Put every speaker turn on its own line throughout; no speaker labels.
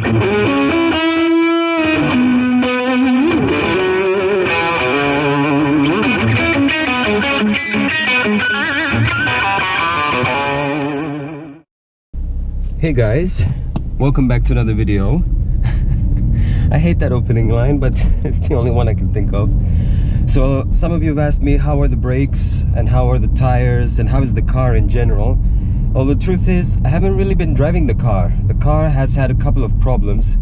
Hey guys, welcome back to another video. I hate that opening line, but it's the only one I can think of. So some of you have asked me, how are the brakes and how are the tires and how is the car in general? Well, the truth is I haven't really been driving the car. The car has had a couple of problems,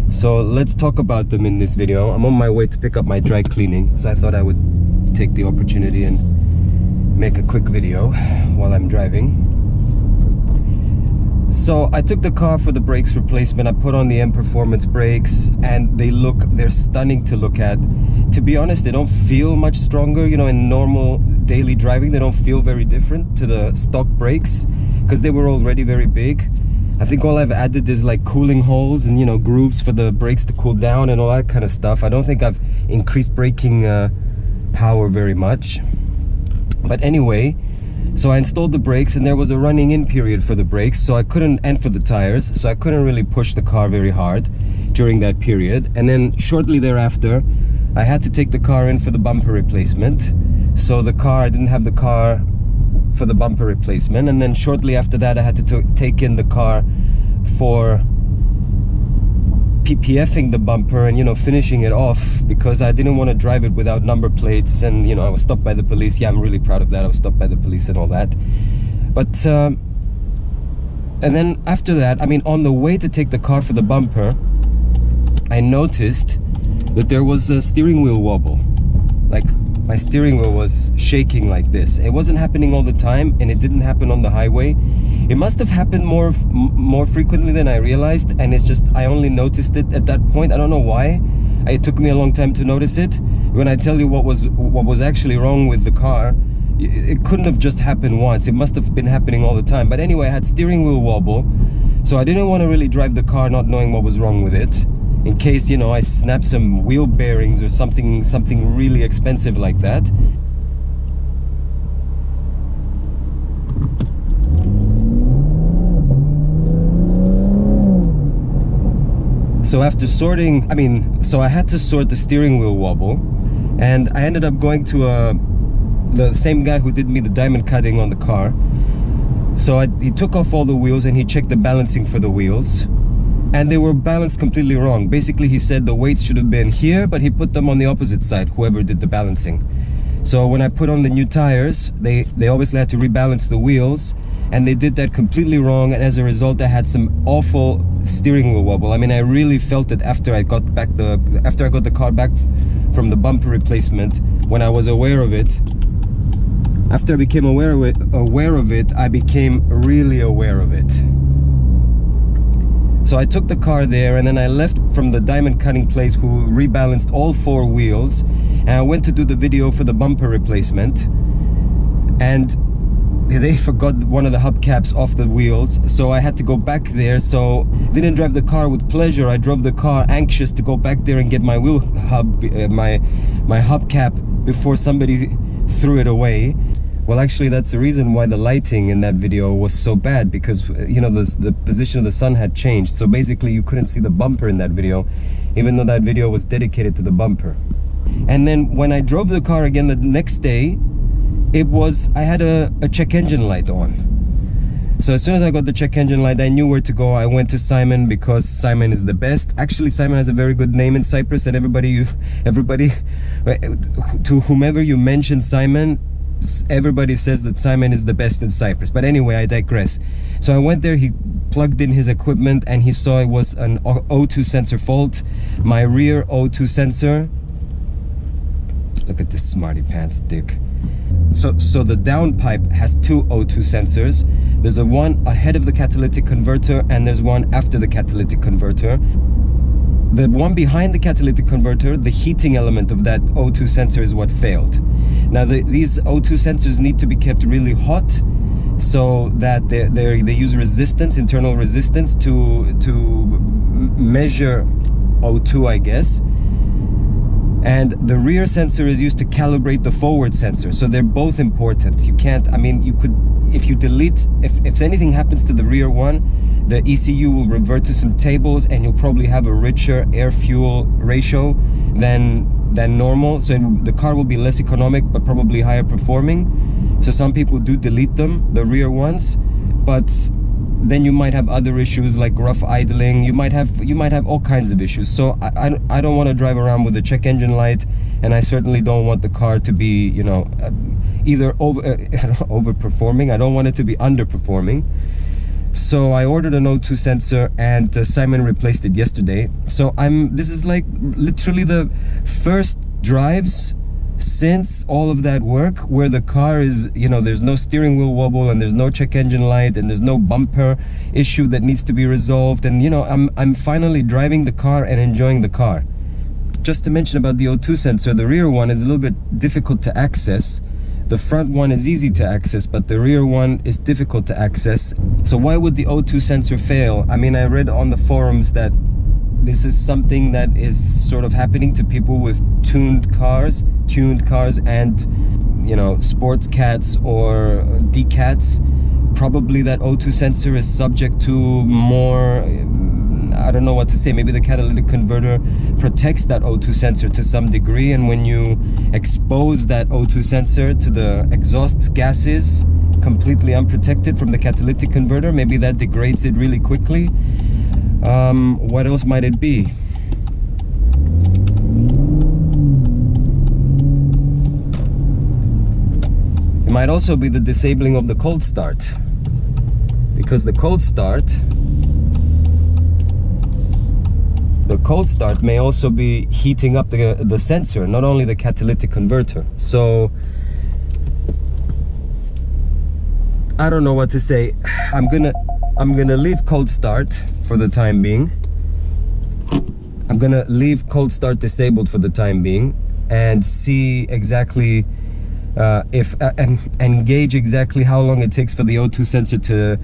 so let's talk about them in this video. I'm on my way to pick up my dry cleaning, so I thought I would take the opportunity and make a quick video while I'm driving. So I took the car for the brakes replacement. I put on the M Performance brakes and they're stunning to look at. To be honest, they don't feel much stronger. You know, in normal daily driving, they don't feel very different to the stock brakes because they were already very big. I think all I've added is like cooling holes and, you know, grooves for the brakes to cool down and all that kind of stuff. I don't think I've increased braking power very much. But anyway, so I installed the brakes and there was a running in period for the brakes, so I couldn't, and for the tires, so I couldn't really push the car very hard during that period. And then shortly thereafter, I had to take the car in for the bumper replacement. So I didn't have the car for the bumper replacement. And then shortly after that, I had to take in the car for PPFing the bumper and, you know, finishing it off because I didn't want to drive it without number plates. And, you know, I was stopped by the police. Yeah, I'm really proud of that. I was stopped by the police and all that. But and then after that, I mean, on the way to take the car for the bumper, I noticed that there was a steering wheel wobble. Like, my steering wheel was shaking like this. It wasn't happening all the time, and it didn't happen on the highway. It must have happened more frequently than I realized, and it's just I only noticed it at that point. I don't know why. It took me a long time to notice it. When I tell you what was actually wrong with the car, it couldn't have just happened once. It must have been happening all the time. But anyway, I had steering wheel wobble, so I didn't want to really drive the car not knowing what was wrong with it, in case, you know, I snap some wheel bearings or something really expensive like that. So after sorting, so I had to sort the steering wheel wobble, and I ended up going to the same guy who did me the diamond cutting on the car. So he took off all the wheels and he checked the balancing for the wheels, and they were balanced completely wrong. Basically, he said the weights should have been here, but he put them on the opposite side, whoever did the balancing. So when I put on the new tires, they obviously had to rebalance the wheels, and they did that completely wrong, and as a result I had some awful steering wheel wobble. I mean, I really felt it after I got the car back from the bumper replacement. When I was aware of it, after I became aware of it, I became really aware of it. So I took the car there, and then I left from the diamond cutting place who rebalanced all 4 wheels, and I went to do the video for the bumper replacement, and they forgot one of the hubcaps off the wheels, so I had to go back there. So didn't drive the car with pleasure. I drove the car anxious to go back there and get my wheel hub, my hubcap before somebody threw it away. Well, actually, that's the reason why the lighting in that video was so bad, because, you know, the position of the sun had changed. So basically you couldn't see the bumper in that video, even though that video was dedicated to the bumper. And then when I drove the car again the next day, I had a check engine light on. So as soon as I got the check engine light, I knew where to go. I went to Simon because Simon is the best. Actually, Simon has a very good name in Cyprus, and everybody to whomever you mention Simon, everybody says that Simon is the best in Cyprus. But anyway, I digress. So I went there, he plugged in his equipment, and he saw it was an O2 sensor fault. My rear O2 sensor. Look at this smarty pants dick. So the downpipe has 2 O2 sensors. There's a one ahead of the catalytic converter, and there's one after the catalytic converter. The one behind the catalytic converter, the heating element of that O2 sensor is what failed. Now these O2 sensors need to be kept really hot, so that they use resistance, internal resistance, to measure O2, I guess. And the rear sensor is used to calibrate the forward sensor, so they're both important. You can't, I mean, you could, if you delete, if anything happens to the rear one, the ECU will revert to some tables, and you'll probably have a richer air-fuel ratio than normal. So the car will be less economic, but probably higher performing. So some people do delete them, the rear ones, but then you might have other issues like rough idling. You might have all kinds of issues. So I don't want to drive around with a check engine light, and I certainly don't want the car to be, you know, either overperforming. I don't want it to be underperforming. So I ordered an O2 sensor, and Simon replaced it yesterday. So this is like literally the first drives since all of that work where the car is, you know, there's no steering wheel wobble, and there's no check engine light, and there's no bumper issue that needs to be resolved. And you know, I'm finally driving the car and enjoying the car. Just to mention about the O2 sensor, the rear one is a little bit difficult to access. The front one is easy to access, but the rear one is difficult to access. So why would the O2 sensor fail? I mean, I read on the forums that this is something that is sort of happening to people with tuned cars and, you know, sports cats or D-cats. Probably that O2 sensor is subject to more, I don't know what to say, maybe the catalytic converter protects that O2 sensor to some degree, and when you expose that O2 sensor to the exhaust gases completely unprotected from the catalytic converter, maybe that degrades it really quickly. What else might it be? It might also be the disabling of the cold start, because the cold start may also be heating up the sensor, not only the catalytic converter. So I don't know what to say. I'm gonna leave cold start for the time being. I'm gonna leave cold start disabled for the time being, and see exactly and gauge exactly how long it takes for the O2 sensor to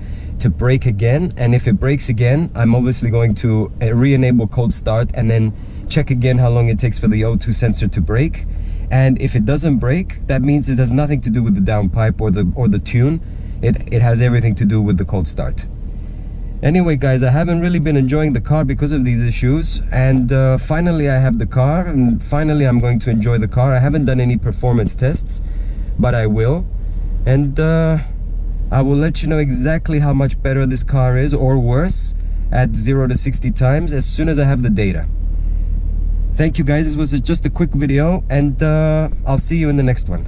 break again. And if it breaks again, I'm obviously going to re-enable cold start, and then check again how long it takes for the O2 sensor to break. And if it doesn't break, that means it has nothing to do with the downpipe or the tune. It has everything to do with the cold start. Anyway guys, I haven't really been enjoying the car because of these issues, and finally I have the car, and finally I'm going to enjoy the car. I haven't done any performance tests, but I will, and I will let you know exactly how much better this car is, or worse, at 0 to 60 times as soon as I have the data. Thank you guys, this was just a quick video, and I'll see you in the next one.